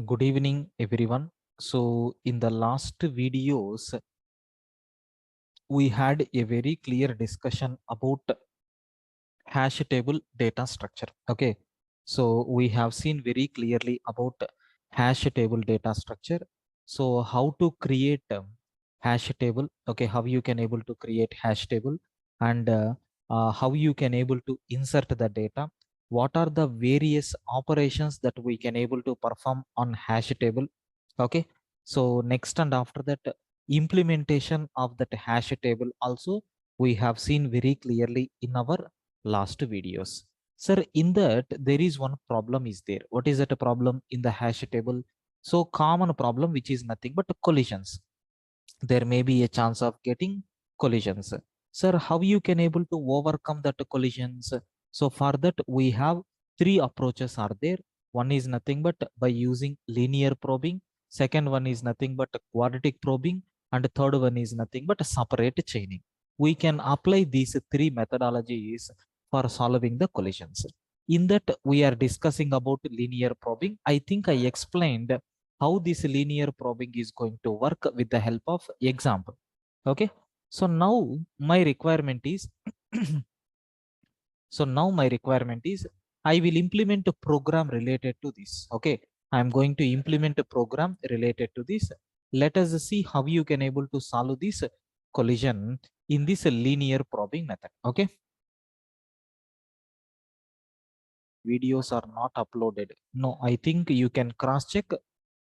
Good evening, everyone. So, in the last videos, we had a very clear discussion about hash table data structure. Okay, so we have seen very clearly about hash table data structure. So, how to create hash table? Okay, how you can able to create hash table and how you can able to insert the data. What are the various operations that we can able to perform on hash table? Okay, so next and after that implementation of that hash table also we have seen very clearly in our last videos. Sir, in that there is one problem is there. What is that a problem in the hash table? So common problem which is nothing but collisions. There may be a chance of getting collisions. Sir, how you can able to overcome that collisions? So for that we have three approaches are there. One is nothing but by using linear probing. Second one is nothing but quadratic probing. And third one is nothing but separate chaining. We can apply these three methodologies for solving the collisions. In that we are discussing about linear probing. I think I explained how this linear probing is going to work with the help of example. Okay, so now my requirement is so now my requirement is I will implement a program related to this. Okay, I am going to implement a program related to this. Let us see how you can able to solve this collision in this linear probing method. Okay, videos are not uploaded. No, I think you can cross check.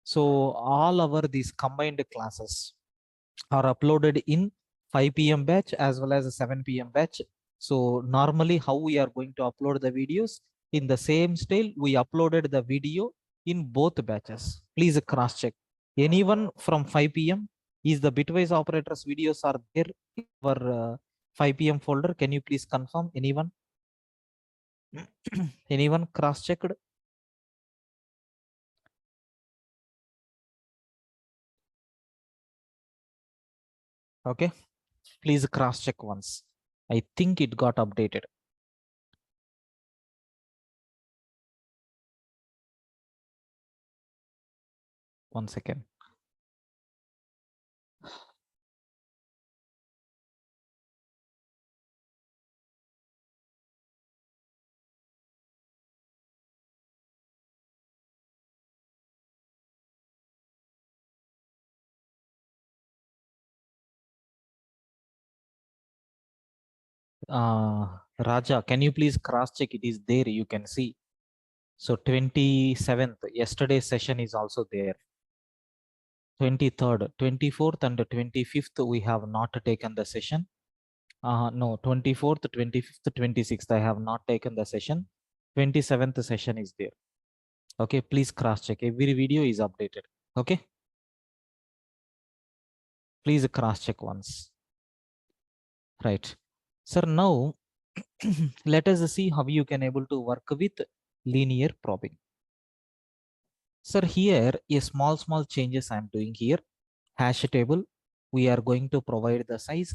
So all our these combined classes are uploaded in 5 p.m. batch as well as a 7 p.m. batch. So normally how we are going to upload the videos in the same style, we uploaded the video in both batches. Please cross check. Anyone from 5 p.m. is the bitwise operators videos are there in our 5 p.m. folder. Can you please confirm anyone? Anyone cross checked? Okay, please cross check once. I think it got updated. One second. Raja, can you please cross check? It is there. You can see. So 27th, yesterday's session is also there. 23rd, 24th and 25th, we have not taken the session. No, 24th, 25th, 26th, I have not taken the session. 27th session is there. Okay, please cross check. Every video is updated. Okay, please cross check once. Right. Sir, now let us see how you can able to work with linear probing. Sir, here a small changes I'm doing here. Hash table, we are going to provide the size.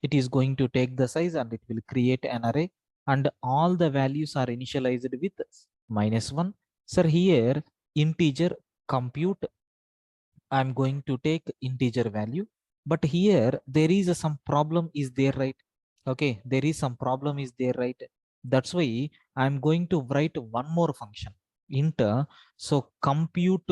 It is going to take the size and it will create an array and all the values are initialized with -1. Sir, here integer compute, I'm going to take integer value, but here there is some problem is there, right? Okay, there is some problem is there, right? That's why I'm going to write one more function int. So compute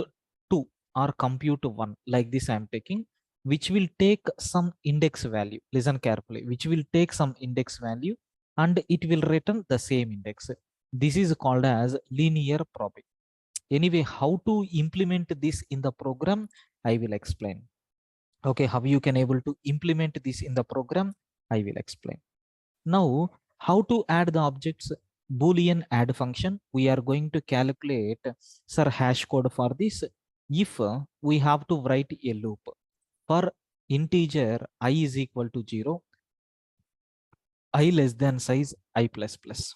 2 or compute 1 like this I'm taking, which will take some index value. Listen carefully, which will take some index value and it will return the same index. This is called as linear probing. Anyway, how to implement this in the program I will explain. Okay, how you can able to implement this in the program I will explain. Now how to add the objects? Boolean add function, we are going to calculate sir hash code for this. If we have to write a loop for integer I is equal to 0, I less than size I plus plus,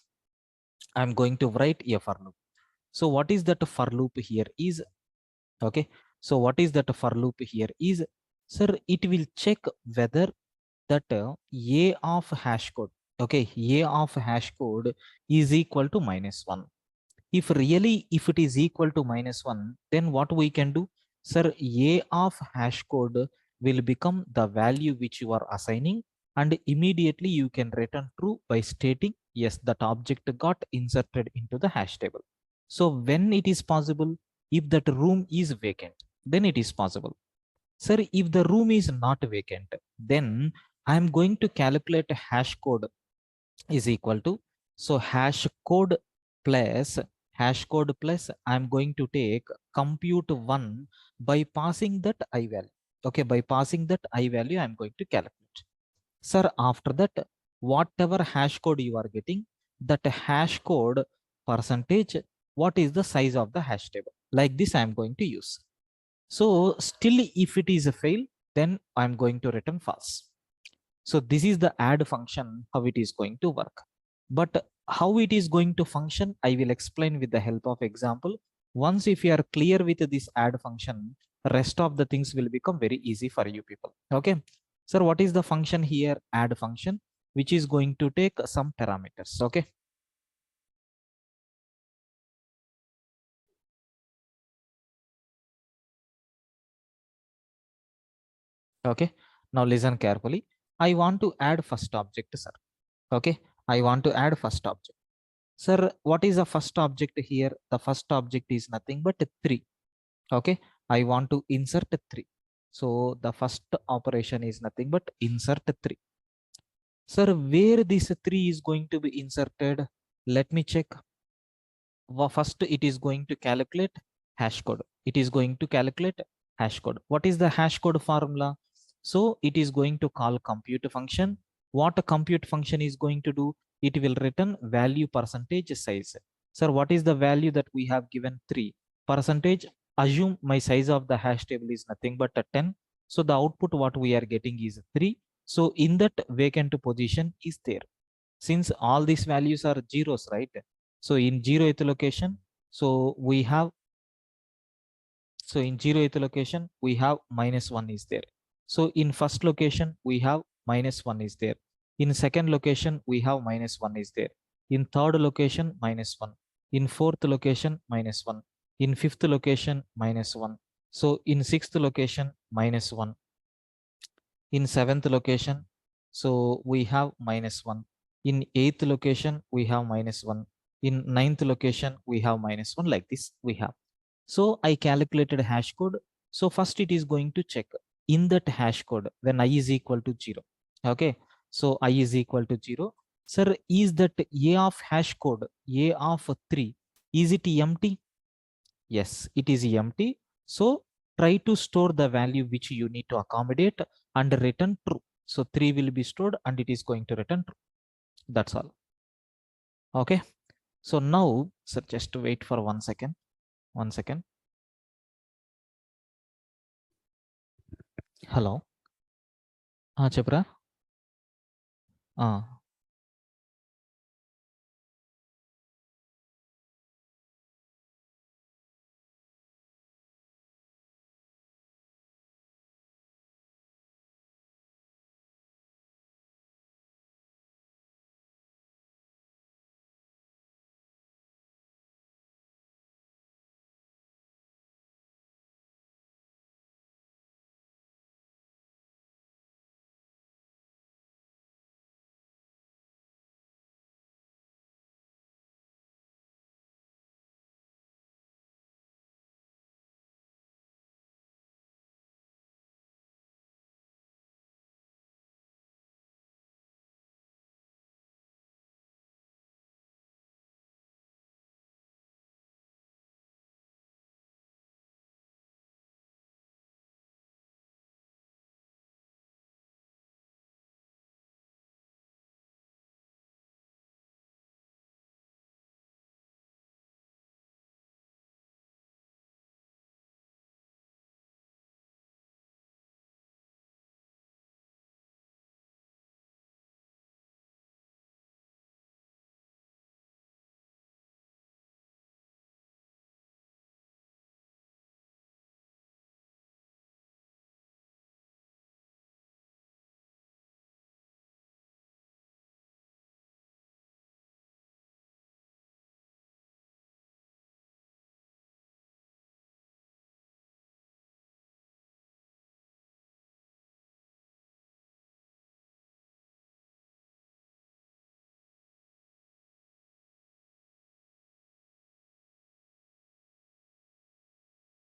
I'm going to write a for loop. So what is that for loop here is? Okay, so what is that for loop here is? Sir, it will check whether that a of hash code, okay, a of hash code is equal to -1. If really if it is equal to -1, then what we can do? Sir, a of hash code will become the value which you are assigning, and immediately you can return true by stating yes, that object got inserted into the hash table. So when it is possible? If that room is vacant, then it is possible. Sir, if the room is not vacant, then I am going to calculate hash code is equal to, so hash code plus I'm going to take compute 1 by passing that I value. Okay, by passing that I value I'm going to calculate. Sir, after that, whatever hash code you are getting, that hash code percentage, what is the size of the hash table, like this I'm going to use. So still if it is a fail, then I'm going to return false. So this is the add function, how it is going to work. But how it is going to function, I will explain with the help of example. Once if you are clear with this add function, rest of the things will become very easy for you people. Okay. Sir, what is the function here? Add function, which is going to take some parameters. Okay. Okay. Now listen carefully. I want to add first object, sir. Okay. I want to add first object. Sir, what is the first object here? The first object is nothing but 3. Okay, I want to insert 3. So the first operation is nothing but insert 3. Sir, where this 3 is going to be inserted? Let me check. First, it is going to calculate hash code. It is going to calculate hash code. What is the hash code formula? So it is going to call compute function. What a compute function is going to do? It will return value percentage size. Sir, what is the value that we have given? 3 percentage. Assume my size of the hash table is nothing but a 10. So the output what we are getting is 3. So in that vacant position is there. Since all these values are zeros, right? So in 0th location, so we have, so in 0th location, we have -1 is there. So in first location, we have -1 is there. In second location, we have -1 is there. In third location, -1. In fourth location, -1. In fifth location, -1. So in sixth location, -1. In seventh location, so we have -1. In eighth location, we have -1. In ninth location, we have -1, like this we have. So I calculated hash code. So first it is going to check in that hash code when I is equal to 0. Okay. So I is equal to 0. Sir, is that A of hash code, A of 3, is it empty? Yes, it is empty. So try to store the value which you need to accommodate and return true. So 3 will be stored and it is going to return true. That's all. Okay. So now, sir, just wait for 1 second. 1 second. Hello. Chepra.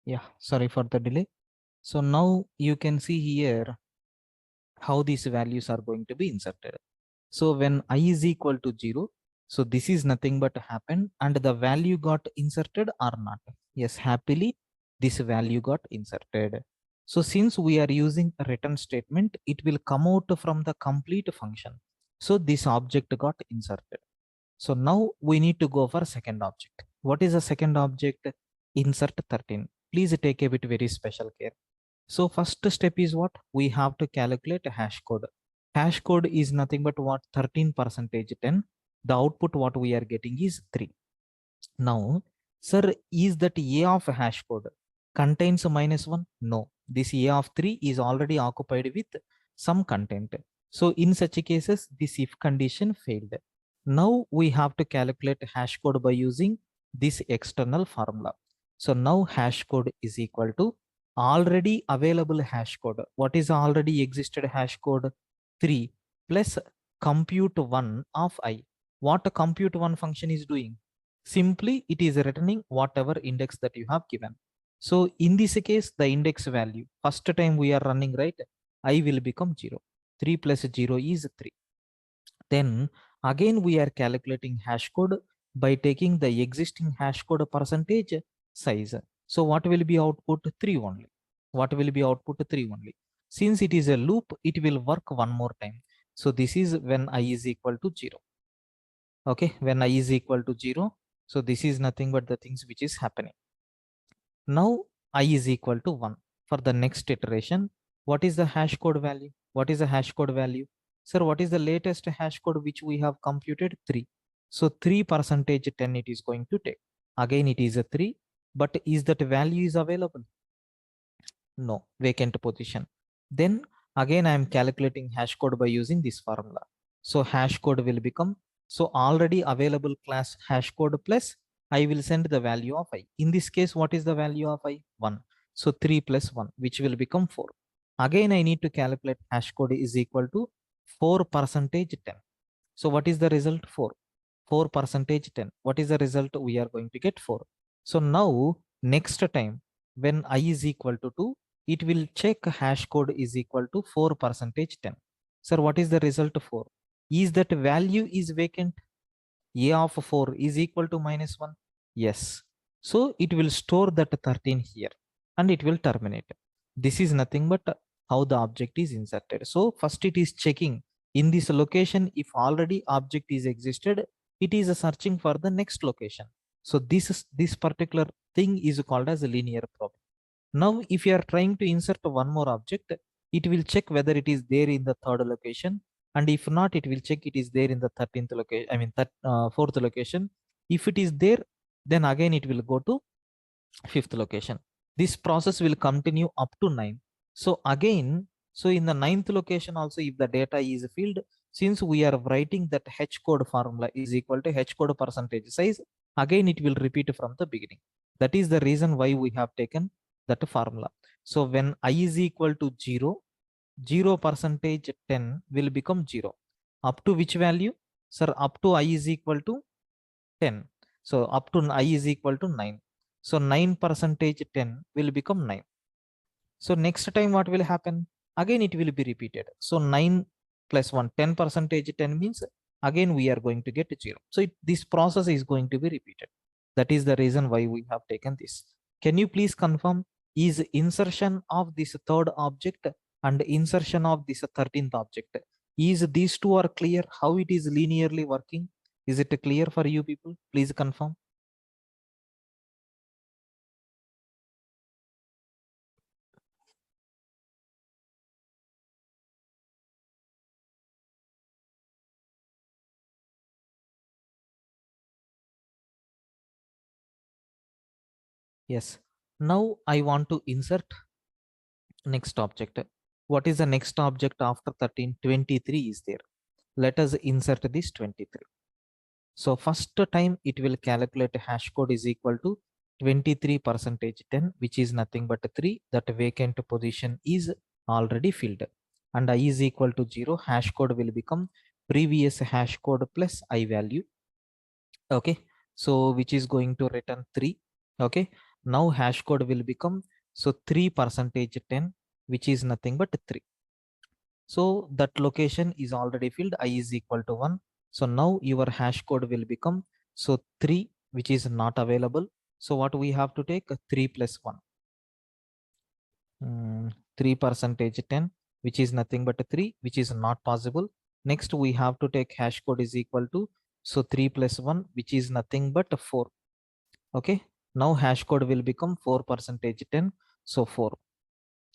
Yeah, sorry for the delay. So now you can see here how these values are going to be inserted. So when I is equal to 0, so this is nothing but happened and the value got inserted or not. Yes, happily this value got inserted. So since we are using a return statement, it will come out from the complete function. So this object got inserted. So now we need to go for second object. What is the second object? Insert 13. Please take a bit very special care. So first step is what? We have to calculate a hash code. Hash code is nothing but what? 13 percentage 10. The output what we are getting is 3. Now, sir, is that A of hash code contains -1? No. This A of 3 is already occupied with some content. So in such cases, this if condition failed. Now we have to calculate hash code by using this external formula. So now hash code is equal to already available hash code. What is already existed hash code? 3 plus compute 1 of I. What a compute 1 function is doing? Simply it is returning whatever index that you have given. So in this case, the index value, first time we are running, right? I will become 0. 3 plus 0 is 3. Then again we are calculating hash code by taking the existing hash code percentage size. So what will be output? 3 only. What will be output? 3 only. Since it is a loop, it will work one more time. So this is when I is equal to 0. Okay, when I is equal to 0. So this is nothing but the things which is happening. Now I is equal to 1. For the next iteration, what is the hash code value? What is the hash code value? Sir, what is the latest hash code which we have computed? 3. So 3 percentage 10 it is going to take. Again it is a 3, but is that value is available? No, vacant position. Then again I am calculating hash code by using this formula. So hash code will become, so already available class hash code plus I will send the value of I. In this case, what is the value of I? 1. So 3 plus 1, which will become 4. Again, I need to calculate hash code is equal to 4 percentage 10. So what is the result? 4. 4 percentage 10. What is the result? We are going to get 4. So now next time when I is equal to 2, it will check hash code is equal to 4 percentage 10. Sir, what is the result? 4. Is that value is vacant? A of 4 is equal to -1. Yes. So it will store that 13 here and it will terminate. This is nothing but how the object is inserted. So first it is checking in this location. If already object is existed, it is searching for the next location. So this particular thing is called as a linear probe. Now, if you are trying to insert one more object, it will check whether it is there in the third location. And if not, it will check it is there in the 13th location, I mean, fourth location. If it is there, then again it will go to fifth location. This process will continue up to 9. So again, so in the ninth location also, if the data is filled, since we are writing that H code formula is equal to H code percentage size, again it will repeat from the beginning. That is the reason why we have taken that formula. So when I is equal to 0, 0 percentage 10 will become 0. Up to which value? Sir, up to I is equal to 10. So up to I is equal to 9. So 9 percentage 10 will become 9. So next time what will happen? Again it will be repeated. So 9 plus 1, 10 percentage 10 means again we are going to get 0. So this process is going to be repeated. That is the reason why we have taken this. Can you please confirm, is insertion of this third object and insertion of this 13th object, is these two are clear how it is linearly working? Is it clear for you people? Please confirm. Yes. Now I want to insert next object. What is the next object after 13? 23 is there. Let us insert this 23. So first time it will calculate hash code is equal to 23 percentage 10, which is nothing but 3. That vacant position is already filled. And I is equal to 0. Hash code will become previous hash code plus I value. Okay. So which is going to return 3. Okay. Now hash code will become, so 3 percentage 10, which is nothing but 3. So that location is already filled, I is equal to 1. So now your hash code will become, so 3, which is not available. So what we have to take? 3 plus 1. 3 percentage 10, which is nothing but 3, which is not possible. Next, we have to take hash code is equal to, so 3 plus 1, which is nothing but 4. Okay. Now hash code will become 4 percentage 10. So 4.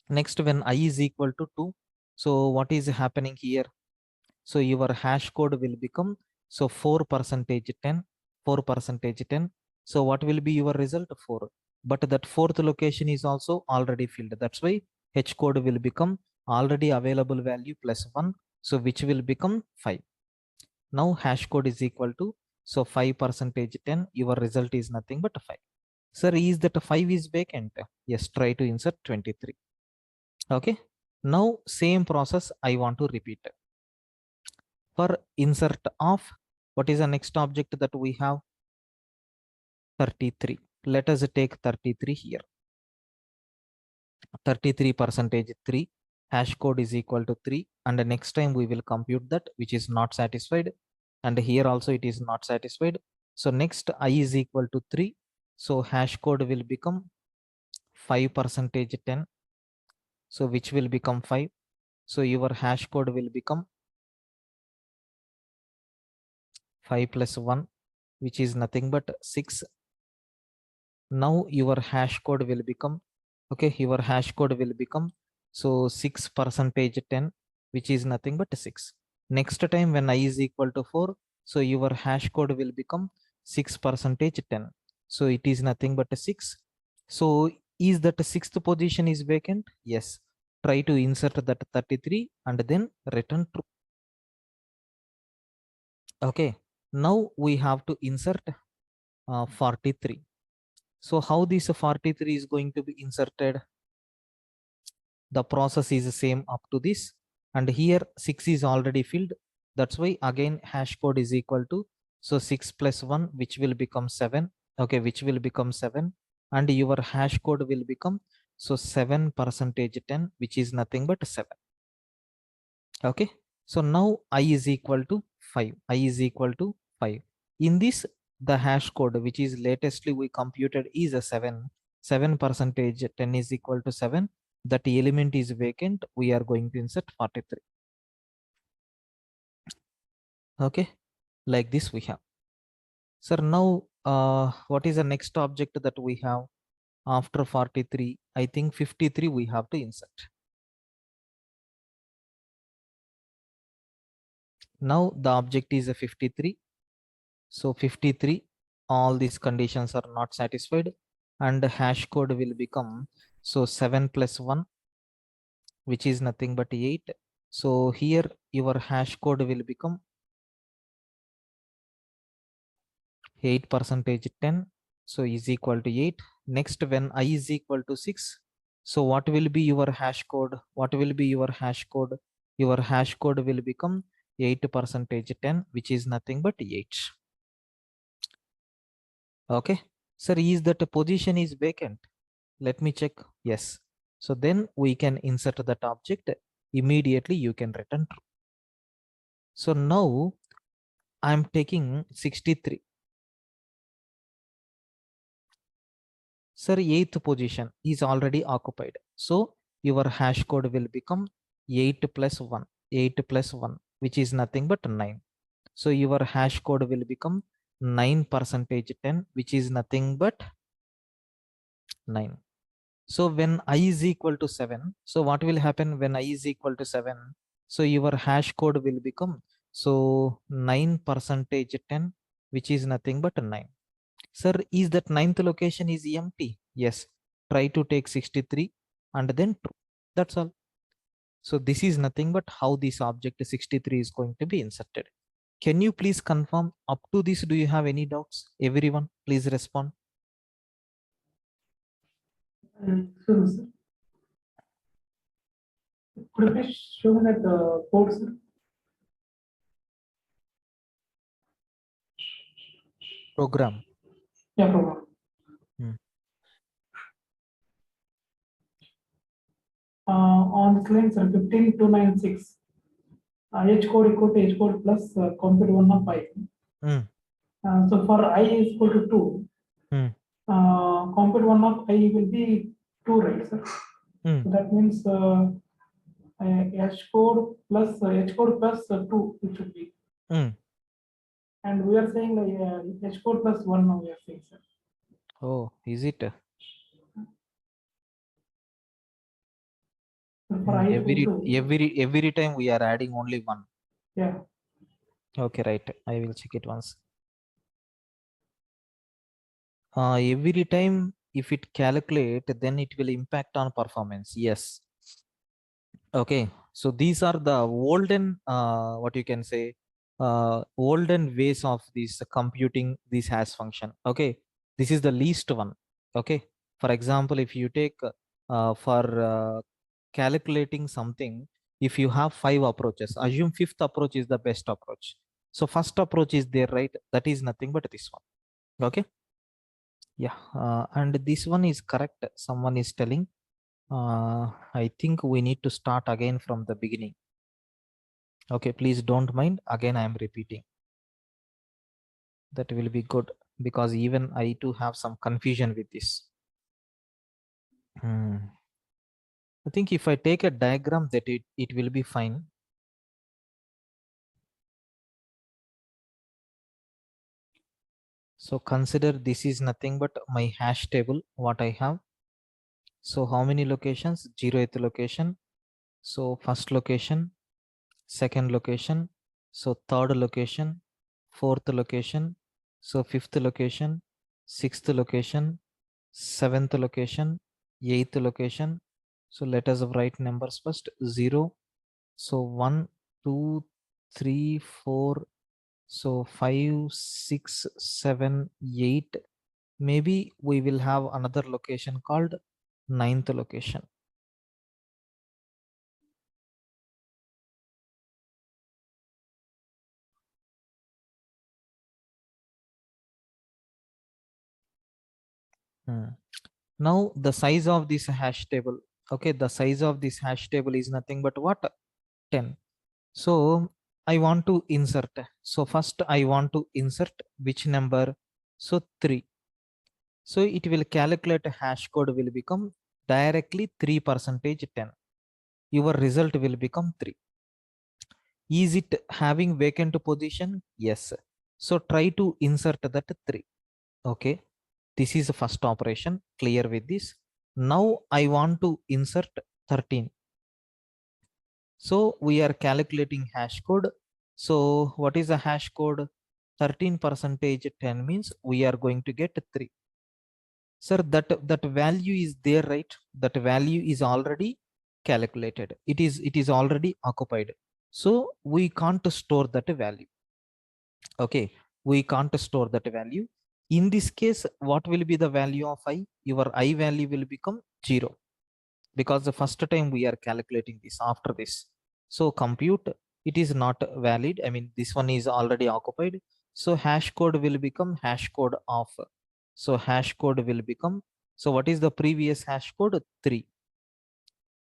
Next, when I is equal to 2, so what is happening here? So your hash code will become, so 4 percentage 10, 4 percentage 10. So what will be your result? 4. But that fourth location is also already filled. That's why H code will become already available value plus 1. So which will become 5. Now hash code is equal to, so 5 percentage 10, your result is nothing but 5. Sir, is that 5 is vacant? Yes, try to insert 23. Okay. Now same process I want to repeat. For insert of, what is the next object that we have? 33. Let us take 33 here. 33 percentage 3, hash code is equal to 3, and the next time we will compute that, which is not satisfied, and here also it is not satisfied. So next I is equal to 3, so hash code will become 5 percentage 10, so which will become 5. So your hash code will become 5 plus 1, which is nothing but 6. Now your hash code will become, okay, your hash code will become, so 6 percentage 10, which is nothing but 6. Next time when I is equal to 4, so your hash code will become 6 percentage 10. So it is nothing but 6. So is that sixth position is vacant? Yes. Try to insert that 33 and then return true. Okay. Now we have to insert 43. So how this 43 is going to be inserted? The process is the same up to this, and here 6 is already filled. That's why again hash code is equal to, so 6 plus 1, which will become 7. Okay, which will become 7, and your hash code will become, so 7 percentage 10, which is nothing but 7. Okay, so now I is equal to 5. I is equal to 5. In this, the hash code, which is latestly we computed, is a 7. 7 percentage 10 is equal to 7. That element is vacant. We are going to insert 43. Okay, like this we have. Sir, now what is the next object that we have after 43? I think 53 we have to insert. Now the object is a 53. So 53, all these conditions are not satisfied, and the hash code will become, so 7 plus 1, which is nothing but 8. So here your hash code will become 8 percentage 10, so is equal to 8. Next, when I is equal to 6, so what will be your hash code? What will be your hash code? Your hash code will become 8 percentage 10, which is nothing but 8. Okay, sir, is that a position is vacant? Let me check. Yes. So then we can insert that object. Immediately you can return true. So now I'm taking 63. Sir, 8th position is already occupied. So your hash code will become 8 plus 1. 8 plus 1, which is nothing but 9. So your hash code will become 9 percentage 10, which is nothing but 9. So when I is equal to 7, so what will happen when I is equal to 7? So your hash code will become, so 9 percentage 10, which is nothing but 9. Sir, is that ninth location is empty? Yes. Try to take 63 and then true. That's all. So this is nothing but how this object 63 is going to be inserted. Can you please confirm up to this? Do you have any doubts? Everyone, please respond. Sure, sir. Could you please show me that code, sir? Program. Yeah, program. On this line, sir, 15296. H code equal to H code plus compute 1 of I. Hmm. So for I is equal to 2, Hmm. compute 1 of I will be 2, right, sir? Hmm. So that means H code plus 2 it should be. Hmm. And we are saying H code plus 1 now we are saying, sir. Oh, is it? So for I equal to, Every time we are adding only one. yeah. Okay, right. I will check it once. Every time if it calculate, then it will impact on performance. Yes. Okay. So these are the olden, what you can say, olden ways of this computing this hash function. Okay. This is the least one. Okay. For example, if you take for calculating something, if you have 5 approaches, assume fifth approach is the best approach. So first approach is there, right? That is nothing but this one. Okay. Yeah, and this one is correct. Someone is telling. I think we need to start again from the beginning. Okay, please don't mind. Again, I am repeating. That will be good because even I too have some confusion with this. I think if I take a diagram, that it will be fine. So consider this is nothing but my hash table, what I have. So how many locations? 0th location. So first location, second location, so third location, fourth location, so fifth location, sixth location, seventh location, eighth location. So let us write numbers first. 0, so 1, 2, 3, 4, so 5, 6, 7, 8. Maybe we will have another location called ninth location. Now the size of this hash table, okay, the size of this hash table is nothing but what? 10. So I want to insert. So first I want to insert which number? So 3. So it will calculate a hash code will become directly 3% 10. Your result will become 3. Is it having vacant position? Yes. So try to insert that 3. Okay. This is the first operation. Clear with this. Now I want to insert 13. So we are calculating hash code. So what is the hash code? 13% 10 means we are going to get 3. Sir, that value is there, right? That value is already calculated. It is already occupied. So we can't store that value. Okay, we can't store that value. In this case, what will be the value of I? Your I value will become 0 because the first time we are calculating this after this. So compute, it is not valid. I mean, this one is already occupied. So hash code will become hash code of. So hash code will become, so what is the previous hash code? 3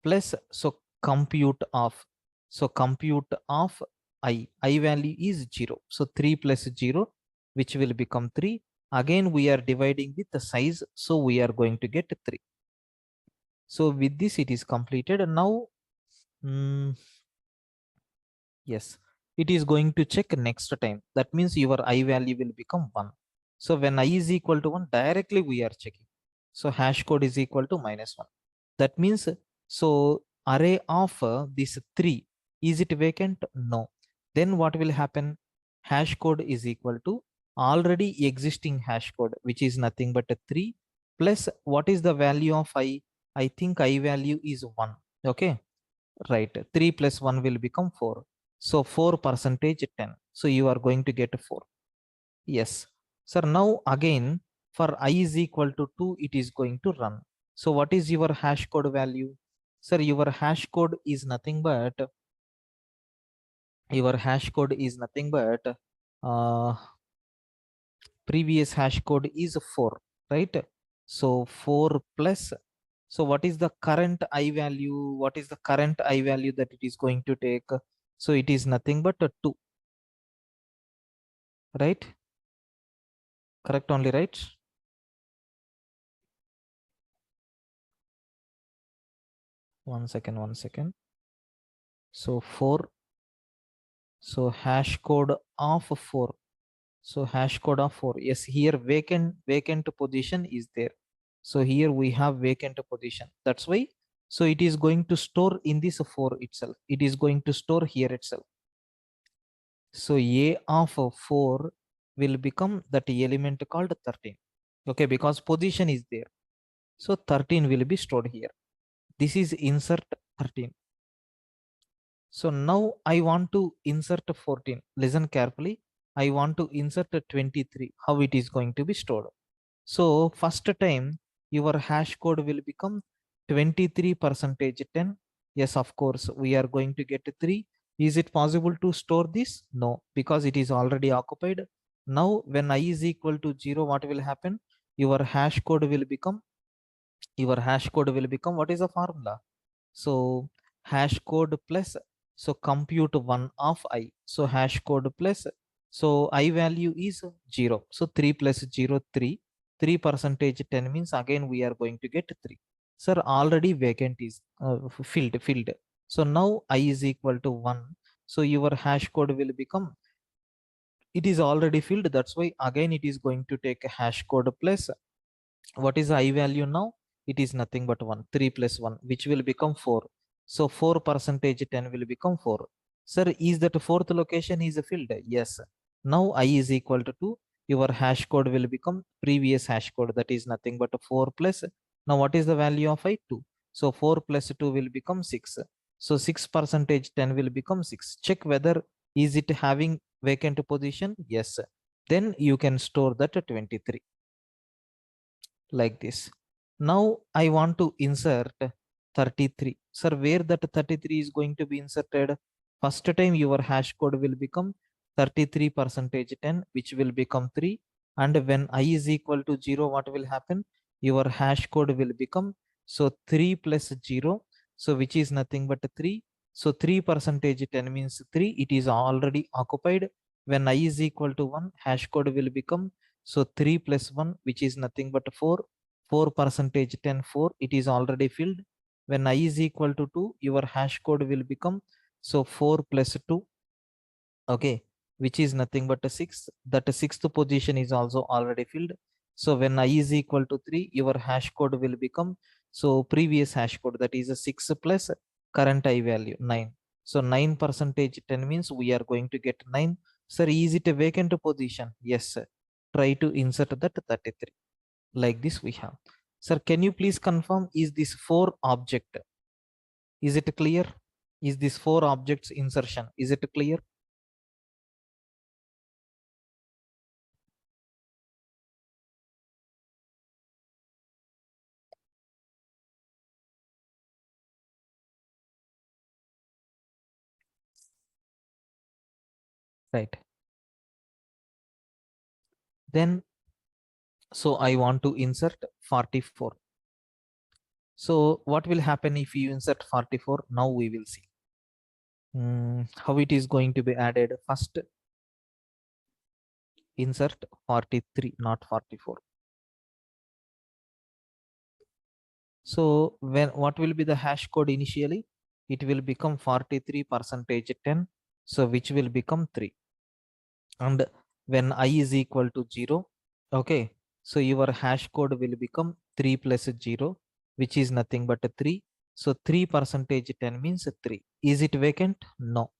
plus, so compute of, so compute of I value is 0. So 3 plus 0, which will become 3. Again, we are dividing with the size. So we are going to get 3. So with this, it is completed. And now, yes, it is going to check next time. That means your I value will become 1. So when I is equal to 1, directly we are checking. So hash code is equal to -1. That means, so array of this 3, is it vacant? No. Then what will happen? Hash code is equal to already existing hash code, which is nothing but a 3 plus what is the value of I? I think I value is 1. Okay, right. 3 plus 1 will become 4. So 4% 10. So you are going to get 4. Yes. Sir, now again for I is equal to 2, it is going to run. So what is your hash code value? Sir, your hash code is nothing but uh, previous hash code is 4, right? So 4 plus, So what is the current I value? What is the current I value that it is going to take? So it is nothing but a 2, right? Correct only, right? One second. So 4. So hash code of 4. So hash code of 4. Yes, here vacant position is there. So here we have vacant position. That's why. So it is going to store in this 4 itself. It is going to store here itself. So A of 4 will become that element called 13. Okay, because position is there. So 13 will be stored here. This is insert 13. So now I want to insert 14. Listen carefully. I want to insert 23. How it is going to be stored? So first time your hash code will become 23 percentage 10. Yes, of course, we are going to get 3. Is it possible to store this? No, because it is already occupied. Now when I is equal to 0, what will happen? Your hash code will become, what is the formula? So hash code plus, so compute 1 of I. So hash code plus, so I value is 0. So 3 plus 0, 3. 3 percentage 10 means again we are going to get 3. Sir, already vacant is filled. So now I is equal to 1. So your hash code will become, it is already filled. That's why again it is going to take a hash code plus, what is the I value now? It is nothing but 1. 3 plus 1, which will become 4. So 4 percentage 10 will become 4. Sir, is that fourth location is filled? Yes. Now I is equal to 2. Your hash code will become previous hash code. That is nothing but 4 plus. Now what is the value of I? 2. So 4 plus 2 will become 6. So 6 percentage 10 will become 6. Check whether is it having vacant position? Yes. Then you can store that 23 like this. Now I want to insert 33. Sir, where that 33 is going to be inserted? First time your hash code will become 33 percentage 10, which will become 3. And when I is equal to 0, what will happen? Your hash code will become, so 3 plus 0, so which is nothing but 3. So 3 percentage 10 means 3. It is already occupied. When I is equal to 1, hash code will become, so 3 plus 1, which is nothing but 4. 4 percentage 10, 4. It is already filled. When I is equal to 2, your hash code will become, so 4 plus 2. Okay, which is nothing but a 6. That sixth position is also already filled. So when I is equal to 3, your hash code will become, so previous hash code, that is a 6 plus current I value 9. So 9 percentage 10 means we are going to get 9. Sir, is it a vacant position? Yes, sir. Try to insert that 33. Like this we have. Sir, can you please confirm, is this 4 object? Is it clear? Is this 4 objects insertion? Is it clear? Right. Then, so I want to insert 44. So what will happen if you insert 44? Now we will see how it is going to be added. First, insert 43, not 44. So when, what will be the hash code initially? It will become 43 percentage 10. So which will become 3. And when I is equal to 0, okay, so your hash code will become 3 plus 0, which is nothing but 3. So 3 percentage 10 means 3. Is it vacant? No.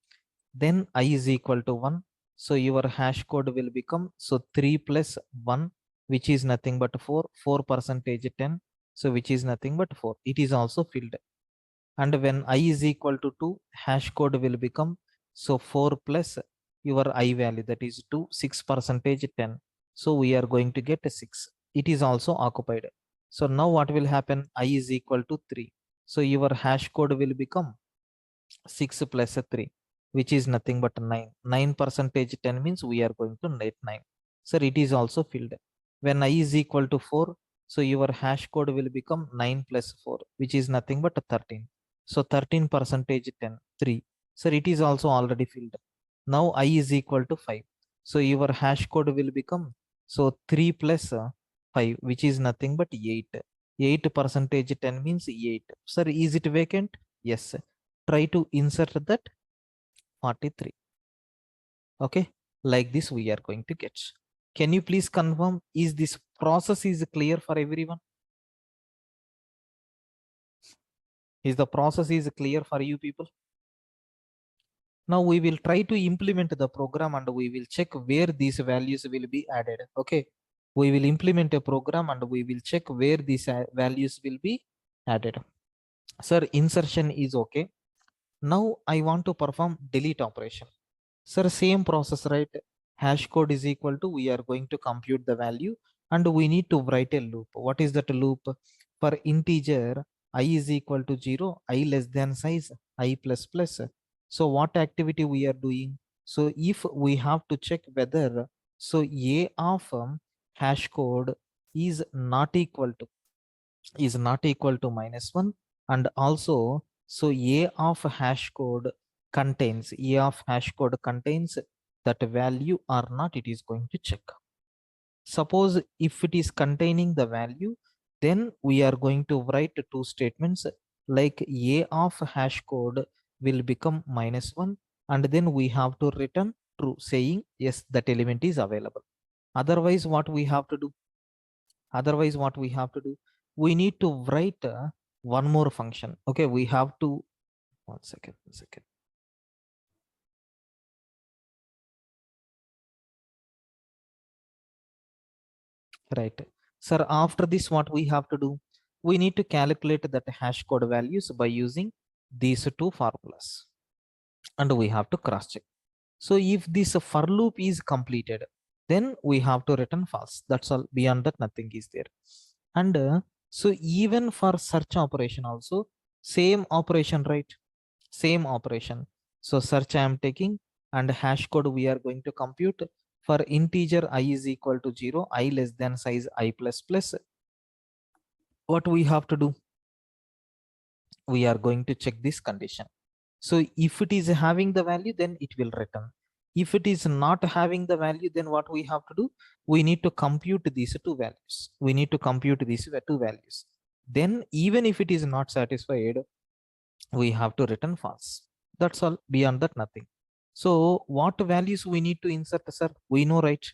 Then I is equal to 1. So your hash code will become, so 3 plus 1, which is nothing but 4. 4 percentage 10. So which is nothing but 4. It is also filled. And when I is equal to 2, hash code will become, so 4 plus your I value, that is 2, 6 percentage 10. So we are going to get a 6. It is also occupied. So now what will happen? I is equal to 3. So your hash code will become 6 plus 3, which is nothing but 9. 9 percentage 10 means we are going to net 9. So it is also filled. When I is equal to 4, So your hash code will become 9 plus 4, which is nothing but 13. So 13 percentage 10, 3. So it is also already filled. Now I is equal to 5. So your hash code will become, so 3 plus 5, which is nothing but 8. 8 percentage 10 means 8. Sir, is it vacant? Yes. Try to insert that 43. Okay, like this we are going to get. Can you please confirm, is this process is clear for everyone? Is the process is clear for you people? Now we will try to implement the program and we will check where these values will be added. Okay, we will implement a program and we will check where these values will be added. Sir, insertion is okay. Now I want to perform delete operation. Sir, same process, right? Hash code is equal to, we are going to compute the value and we need to write a loop. What is that loop? For integer I is equal to 0, I less than size, I plus plus. So what activity we are doing? So if we have to check whether, so a of hash code is not equal to -1, and also so a of hash code contains that value or not, it is going to check. Suppose if it is containing the value, then we are going to write two statements like a of hash code will become -1, and then we have to return true saying yes, that element is available. Otherwise what we have to do? We need to write one more function. Okay, we have to, one second. Right. Sir, after this, what we have to do? We need to calculate that hash code values by using these two formulas. And we have to cross check. So if this for loop is completed, then we have to return false. That's all. Beyond that, nothing is there. And so even for search operation also, same operation, right? Same operation. So search I am taking and hash code we are going to compute. For integer I is equal to 0, I less than size I plus plus. What we have to do? We are going to check this condition. So if it is having the value, then it will return. If it is not having the value, then what we have to do? We need to compute these two values. Then even if it is not satisfied, we have to return false. That's all. Beyond that, nothing. So what values we need to insert, sir? We know, right?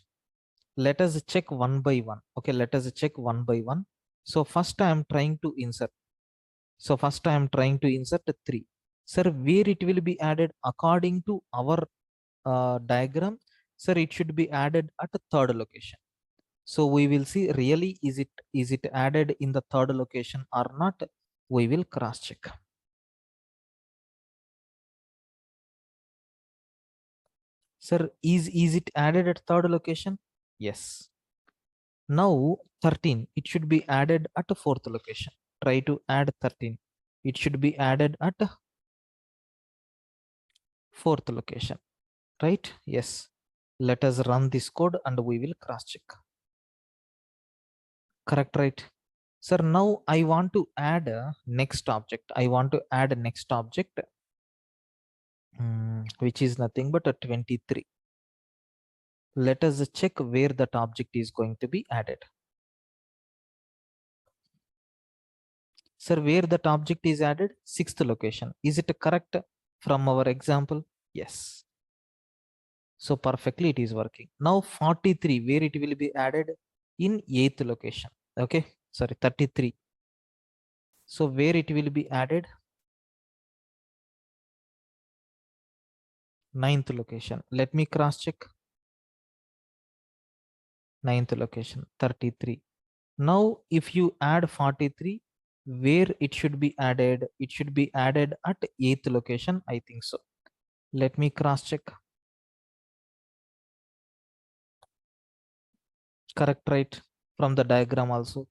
Let us check one by one. Okay, let us check one by one. So first I am trying to insert. So first I am trying to insert 3. Sir, where it will be added according to our diagram? Sir, it should be added at the third location. So we will see really is it added in the third location or not? We will cross check. Sir, is it added at third location? Yes. Now 13, it should be added at a fourth location. Try to add 13. It should be added at a fourth location, right? Yes. Let us run this code and we will cross check. Correct, right? Sir, now I want to add a next object. Which is nothing but a 23. Let us check where that object is going to be added. Sir, where that object is added? Sixth location. Is it correct from our example? Yes. So perfectly it is working. Now 43, where it will be added? In 8th location. Okay, sorry, 33. So where it will be added? 9th location. Let me cross check. 9th location, 33. Now if you add 43, where it should be added? It should be added at 8th location, I think so. Let me cross check. Correct, right? From the diagram also.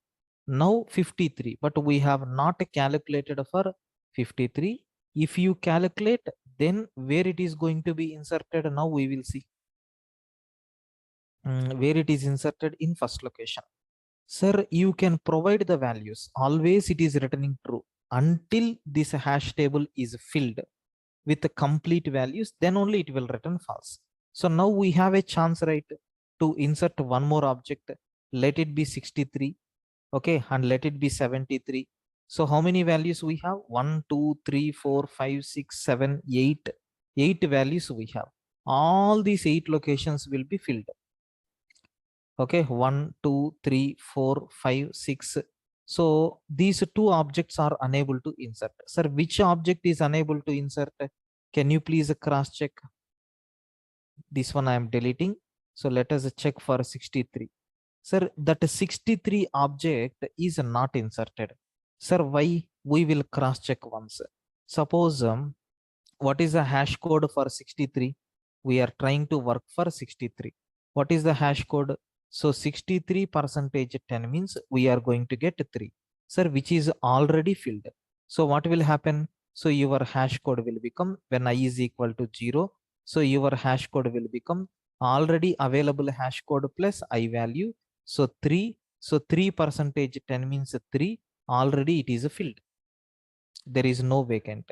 Now 53, but we have not calculated for 53. If you calculate, then where it is going to be inserted? Now we will see where it is inserted in first location. Sir, you can provide the values. Always it is returning true until this hash table is filled with the complete values, then only it will return false. So now we have a chance, right, to insert one more object. Let it be 63. Okay, and let it be 73. So how many values we have? 1, 2, 3, 4, 5, 6, 7, 8. 8 values we have. All these 8 locations will be filled. Okay, 1, 2, 3, 4, 5, 6. So these two objects are unable to insert. Sir, which object is unable to insert? Can you please cross check? This one I am deleting. So let us check for 63. Sir, that 63 object is not inserted. Sir, why? We will cross check once. Suppose what is the hash code for 63? We are trying to work for 63. What is the hash code? So 63 percentage 10 means we are going to get 3. Sir, which is already filled. So what will happen? So your hash code will become when I is equal to 0. So your hash code will become already available hash code plus I value. So 3. So 3 percentage 10 means 3. Already it is filled. There is no vacant.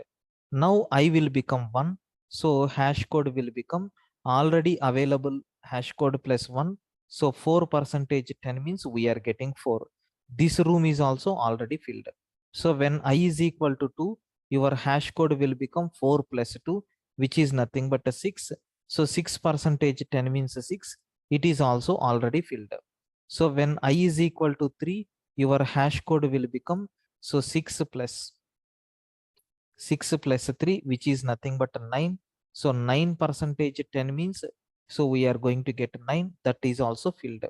Now I will become 1. So hash code will become already available hash code plus 1. So 4 percentage 10 means we are getting 4. This room is also already filled. So when I is equal to 2, your hash code will become 4 plus 2, which is nothing but a 6. So 6 percentage 10 means 6. It is also already filled. So when I is equal to 3, your hash code will become so 6 plus 6 plus 3, which is nothing but 9. So 9 percentage 10 means, so we are going to get 9. That is also filled.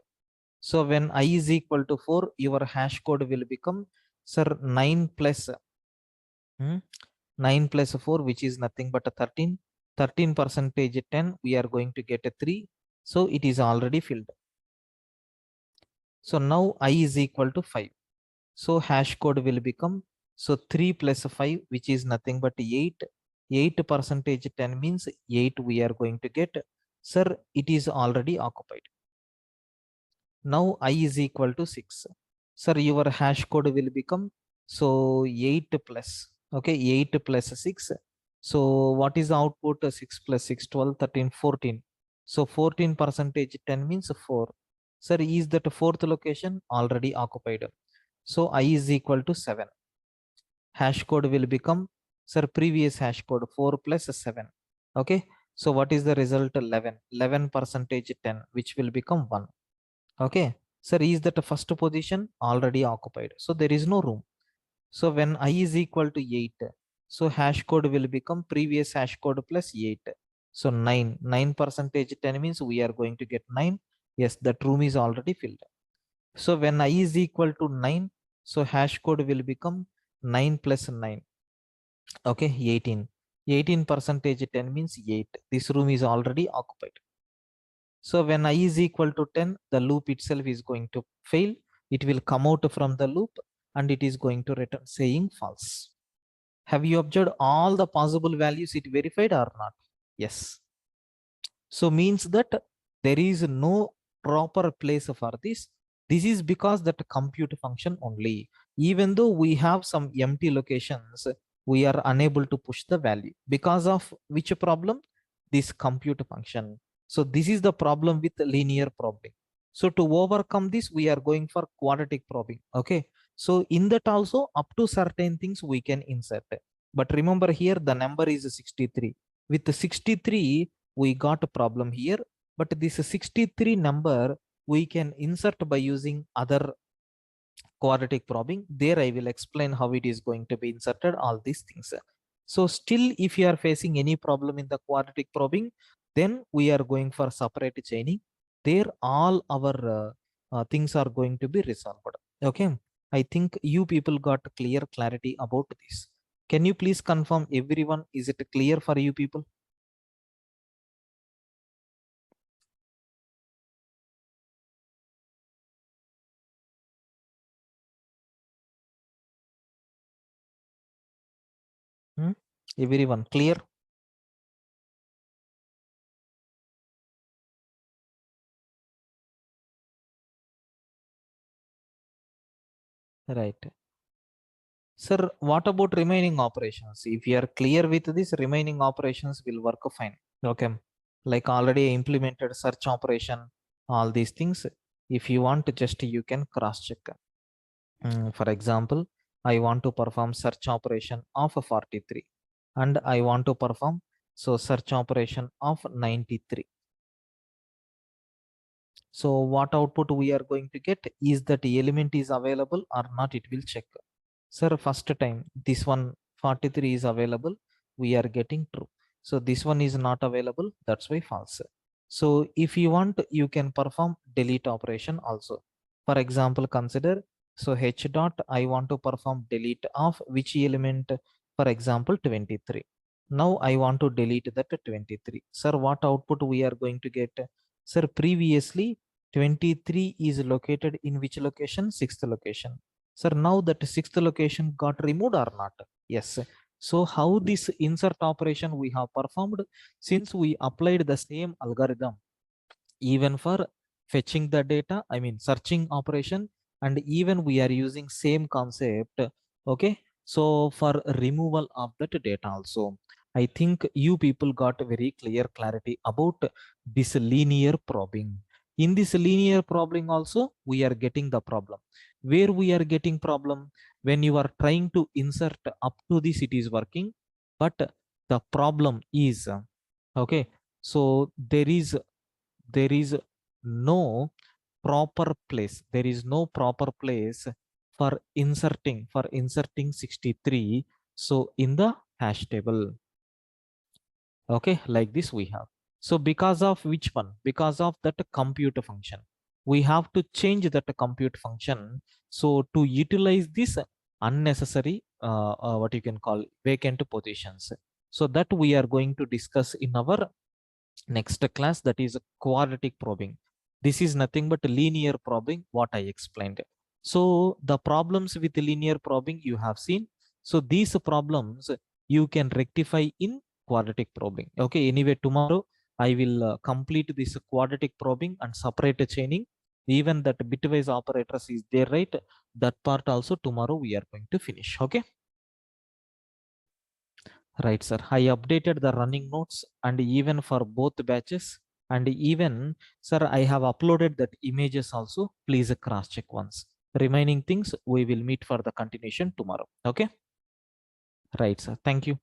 So when I is equal to 4, your hash code will become, sir, 9 plus 9 plus 4, which is nothing but 13. 13 percentage 10, we are going to get a 3. So it is already filled. So now I is equal to 5. So hash code will become, so 3 plus 5, which is nothing but 8. 8 percentage 10 means 8 we are going to get. Sir, it is already occupied. Now I is equal to 6. Sir, your hash code will become, so 8 plus, okay, 8 plus 6. So what is the output? 6 plus 6, 12, 13, 14. So 14 percentage 10 means 4. Sir, is that fourth location already occupied? So I is equal to 7. Hash code will become, sir, previous hash code 4 plus 7. Okay. So what is the result? 11. 11 percentage 10, which will become 1. Okay. Sir, is that first position already occupied? So there is no room. So when I is equal to 8, so hash code will become previous hash code plus 8. So 9. 9 percentage 10 means we are going to get 9. Yes, that room is already filled. So when I is equal to 9, so hash code will become 9 plus 9. Okay, 18. 18 percentage 10 means 8. This room is already occupied. So when I is equal to 10, the loop itself is going to fail. It will come out from the loop and it is going to return saying false. Have you observed all the possible values it verified or not? Yes. So means that there is no proper place for this. This is because that compute function only. Even though we have some empty locations, we are unable to push the value. Because of which problem? This compute function. So this is the problem with linear probing. So to overcome this, we are going for quadratic probing. Okay. So in that also up to certain things we can insert. But remember here the number is 63. With the 63, we got a problem here, but this 63 number we can insert by using other quadratic probing. There I will explain how it is going to be inserted, all these things. So still if you are facing any problem in the quadratic probing, then we are going for separate chaining. There all our things are going to be resolved. Okay, I think you people got clear clarity about this. Can you please confirm everyone, is it clear for you people? Hmm? Everyone clear? Right. Sir, what about remaining operations? If you are clear with this, remaining operations will work fine. Okay. Like already implemented search operation, all these things. If you want to just, you can cross check. For example, I want to perform search operation of 43 and I want to perform search operation of 93. So what output we are going to get is that the element is available or not, it will check. Sir, first time this one 43 is available, we are getting true. So this one is not available, that's why false. So if you want, you can perform delete operation also. For example, consider, so h dot I want to perform delete of which element, for example 23. Now I want to delete that 23. Sir, what output we are going to get? Sir, previously 23 is located in which location? Sixth location. Sir, now that sixth location got removed or not? Yes. So how this insert operation we have performed, since we applied the same algorithm even for fetching the data, I mean searching operation, and even we are using same concept. Okay, so for removal of that data also, I think you people got very clear clarity about this linear probing. In this linear probing also we are getting the problem. Where we are getting problem? When you are trying to insert up to this, it is working, but the problem is, okay, so there is no proper place, there is no proper place for inserting 63 so in the hash table. Okay, like this we have. So because of which one? Because of that compute function, we have to change that compute function. So to utilize this unnecessary what you can call vacant positions, so that we are going to discuss in our next class, that is quadratic probing. This is nothing but linear probing, what I explained. So the problems with linear probing you have seen. So these problems you can rectify in quadratic probing. Okay, anyway, tomorrow I will complete this quadratic probing and separate chaining. Even that bitwise operators is there, right? That part also tomorrow we are going to finish. Okay. Right, sir. I updated the running notes and even for both batches. And even, sir, I have uploaded that images also. Please cross check once. Remaining things we will meet for the continuation tomorrow. Okay. Right, sir. Thank you.